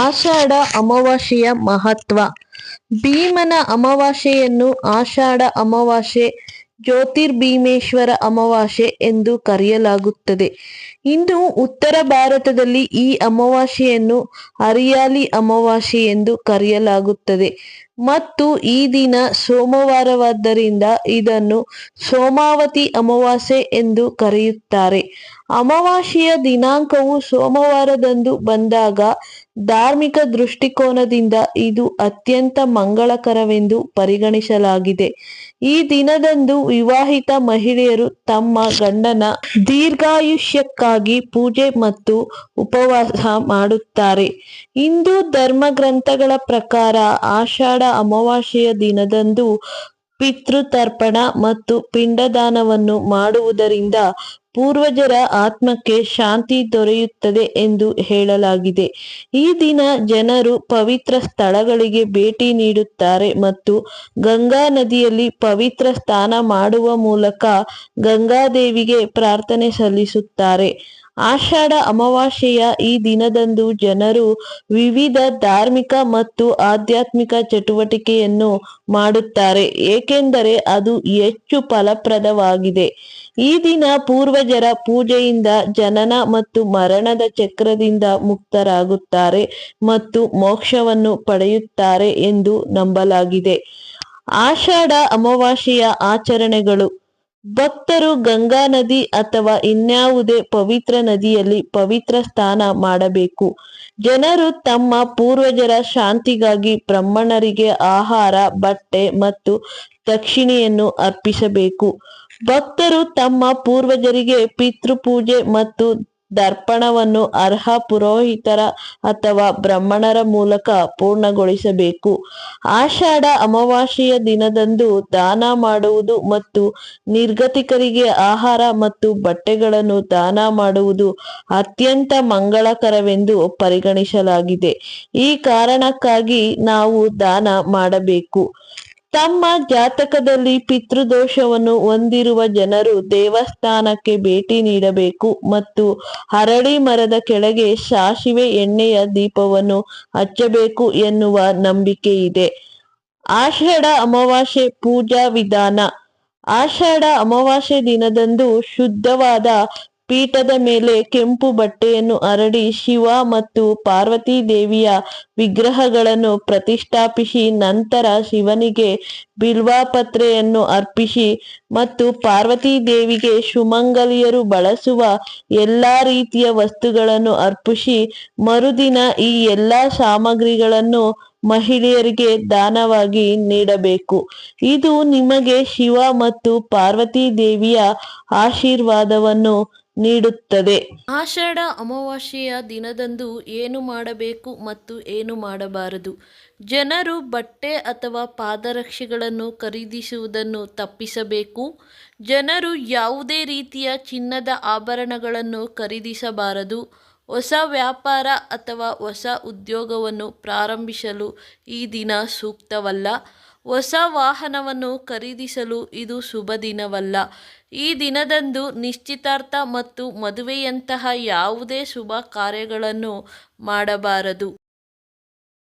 ಆಷಾಢ ಅಮಾವಾಸ್ಯೆಯ ಮಹತ್ವ. ಭೀಮನ ಅಮಾವಾಸ್ಯೆಯನ್ನು ಆಷಾಢ ಅಮಾವಾಸ್ಯೆ, ಜ್ಯೋತಿರ್ಭೀಮೇಶ್ವರ ಅಮಾವಾಸ್ಯೆ ಎಂದು ಕರೆಯಲಾಗುತ್ತದೆ. ಇನ್ನು ಉತ್ತರ ಭಾರತದಲ್ಲಿ ಈ ಅಮಾವಾಸ್ಯೆಯನ್ನು ಹರಿಯಾಲಿ ಅಮಾವಾಸ್ಯೆ ಎಂದು ಕರೆಯಲಾಗುತ್ತದೆ ಮತ್ತು ಈ ದಿನ ಸೋಮವಾರವಾದ್ದರಿಂದ ಇದನ್ನು ಸೋಮಾವತಿ ಅಮಾವಾಸ್ಯೆ ಎಂದು ಕರೆಯುತ್ತಾರೆ. ಅಮಾವಾಸ್ಯೆಯ ದಿನಾಂಕವು ಸೋಮವಾರದಂದು ಬಂದಾಗ ಧಾರ್ಮಿಕ ದೃಷ್ಟಿಕೋನದಿಂದ ಇದು ಅತ್ಯಂತ ಮಂಗಳಕರವೆಂದು ಪರಿಗಣಿಸಲಾಗಿದೆ. ಈ ದಿನದಂದು ವಿವಾಹಿತ ಮಹಿಳೆಯರು ತಮ್ಮ ಗಂಡನ ದೀರ್ಘಾಯುಷ್ಯಕ್ಕಾಗಿ ಪೂಜೆ ಮತ್ತು ಉಪವಾಸ ಮಾಡುತ್ತಾರೆ. ಹಿಂದೂ ಧರ್ಮಗ್ರಂಥಗಳ ಪ್ರಕಾರ ಆಷಾಢ ಅಮಾವಾಸ್ಯೆಯ ದಿನದಂದು ಪಿತೃತರ್ಪಣ ಮತ್ತು ಪಿಂಡದಾನವನ್ನು ಮಾಡುವುದರಿಂದ ಪೂರ್ವಜರ ಆತ್ಮಕ್ಕೆ ಶಾಂತಿ ದೊರೆಯುತ್ತದೆ ಎಂದು ಹೇಳಲಾಗಿದೆ. ಈ ದಿನ ಜನರು ಪವಿತ್ರ ಸ್ಥಳಗಳಿಗೆ ಭೇಟಿ ನೀಡುತ್ತಾರೆ ಮತ್ತು ಗಂಗಾ ನದಿಯಲ್ಲಿ ಪವಿತ್ರ ಸ್ನಾನ ಮಾಡುವ ಮೂಲಕ ಗಂಗಾದೇವಿಗೆ ಪ್ರಾರ್ಥನೆ ಸಲ್ಲಿಸುತ್ತಾರೆ. ಆಷಾಢ ಅಮಾವಾಸ್ಯೆಯ ಈ ದಿನದಂದು ಜನರು ವಿವಿಧ ಧಾರ್ಮಿಕ ಮತ್ತು ಆಧ್ಯಾತ್ಮಿಕ ಚಟುವಟಿಕೆಯನ್ನು ಮಾಡುತ್ತಾರೆ, ಏಕೆಂದರೆ ಅದು ಹೆಚ್ಚು ಫಲಪ್ರದವಾಗಿದೆ. ಈ ದಿನ ಪೂರ್ವಜರ ಪೂಜೆಯಿಂದ ಜನನ ಮತ್ತು ಮರಣದ ಚಕ್ರದಿಂದ ಮುಕ್ತರಾಗುತ್ತಾರೆ ಮತ್ತು ಮೋಕ್ಷವನ್ನು ಪಡೆಯುತ್ತಾರೆ ಎಂದು ನಂಬಲಾಗಿದೆ. ಆಷಾಢ ಅಮಾವಾಸ್ಯೆಯ ಆಚರಣೆಗಳು. ಭಕ್ತರು ಗಂಗಾ ನದಿ ಅಥವಾ ಇನ್ಯಾವುದೇ ಪವಿತ್ರ ನದಿಯಲ್ಲಿ ಪವಿತ್ರ ಸ್ನಾನ ಮಾಡಬೇಕು. ಜನರು ತಮ್ಮ ಪೂರ್ವಜರ ಶಾಂತಿಗಾಗಿ ಬ್ರಾಹ್ಮಣರಿಗೆ ಆಹಾರ, ಬಟ್ಟೆ ಮತ್ತು ದಕ್ಷಿಣೆಯನ್ನು ಅರ್ಪಿಸಬೇಕು. ಭಕ್ತರು ತಮ್ಮ ಪೂರ್ವಜರಿಗೆ ಪಿತೃಪೂಜೆ ಮತ್ತು ತರ್ಪಣವನ್ನು ಅರ್ಹ ಪುರೋಹಿತರ ಅಥವಾ ಬ್ರಾಹ್ಮಣರ ಮೂಲಕ ಪೂರ್ಣಗೊಳಿಸಬೇಕು. ಆಷಾಢ ಅಮಾವಾಸ್ಯೆಯ ದಿನದಂದು ದಾನ ಮಾಡುವುದು ಮತ್ತು ನಿರ್ಗತಿಕರಿಗೆ ಆಹಾರ ಮತ್ತು ಬಟ್ಟೆಗಳನ್ನು ದಾನ ಮಾಡುವುದು ಅತ್ಯಂತ ಮಂಗಳಕರವೆಂದು ಪರಿಗಣಿಸಲಾಗಿದೆ. ಈ ಕಾರಣಕ್ಕಾಗಿ ನಾವು ದಾನ ಮಾಡಬೇಕು. ತಮ್ಮ ಜಾತಕದಲ್ಲಿ ಪಿತೃದೋಷವನ್ನು ಹೊಂದಿರುವ ಜನರು ದೇವಸ್ಥಾನಕ್ಕೆ ಭೇಟಿ ನೀಡಬೇಕು ಮತ್ತು ಅರಳಿ ಮರದ ಕೆಳಗೆ ಸಾಸಿವೆ ಎಣ್ಣೆಯ ದೀಪವನ್ನು ಹಚ್ಚಬೇಕು ಎನ್ನುವ ನಂಬಿಕೆ ಇದೆ. ಆಷಾಢ ಅಮಾವಾಸ್ಯೆ ಪೂಜಾ ವಿಧಾನ. ಆಷಾಢ ಅಮಾವಾಸ್ಯೆ ದಿನದಂದು ಶುದ್ಧವಾದ ಪೀಠದ ಮೇಲೆ ಕೆಂಪು ಬಟ್ಟೆಯನ್ನು ಹರಡಿ ಶಿವ ಮತ್ತು ಪಾರ್ವತಿ ದೇವಿಯ ವಿಗ್ರಹಗಳನ್ನು ಪ್ರತಿಷ್ಠಾಪಿಸಿ ನಂತರ ಶಿವನಿಗೆ ಬಿಲ್ವಪತ್ರೆಯನ್ನು ಅರ್ಪಿಸಿ ಮತ್ತು ಪಾರ್ವತಿ ದೇವಿಗೆ ಸುಮಂಗಲಿಯರು ಬಳಸುವ ಎಲ್ಲಾ ರೀತಿಯ ವಸ್ತುಗಳನ್ನು ಅರ್ಪಿಸಿ ಮರುದಿನ ಈ ಎಲ್ಲಾ ಸಾಮಗ್ರಿಗಳನ್ನು ಮಹಿಳೆಯರಿಗೆ ದಾನವಾಗಿ ನೀಡಬೇಕು. ಇದು ನಿಮಗೆ ಶಿವ ಮತ್ತು ಪಾರ್ವತಿ ದೇವಿಯ ಆಶೀರ್ವಾದವನ್ನು ನೀಡುತ್ತದೆ. ಆಷಾಢ ಅಮಾವಾಸ್ಯೆಯ ದಿನದಂದು ಏನು ಮಾಡಬೇಕು ಮತ್ತು ಏನು ಮಾಡಬಾರದು. ಜನರು ಬಟ್ಟೆ ಅಥವಾ ಪಾದರಕ್ಷೆಗಳನ್ನು ಖರೀದಿಸುವುದನ್ನು ತಪ್ಪಿಸಬೇಕು. ಜನರು ಯಾವುದೇ ರೀತಿಯ ಚಿನ್ನದ ಆಭರಣಗಳನ್ನು ಖರೀದಿಸಬಾರದು. ಹೊಸ ವ್ಯಾಪಾರ ಅಥವಾ ಹೊಸ ಉದ್ಯೋಗವನ್ನು ಪ್ರಾರಂಭಿಸಲು ಈ ದಿನ ಸೂಕ್ತವಲ್ಲ. ಹೊಸ ವಾಹನವನ್ನು ಖರೀದಿಸಲು ಇದು ಶುಭ ದಿನವಲ್ಲ. ಈ ದಿನದಂದು ನಿಶ್ಚಿತಾರ್ಥ ಮತ್ತು ಮದುವೆಯಂತಹ ಯಾವುದೇ ಶುಭ ಕಾರ್ಯಗಳನ್ನು ಮಾಡಬಾರದು.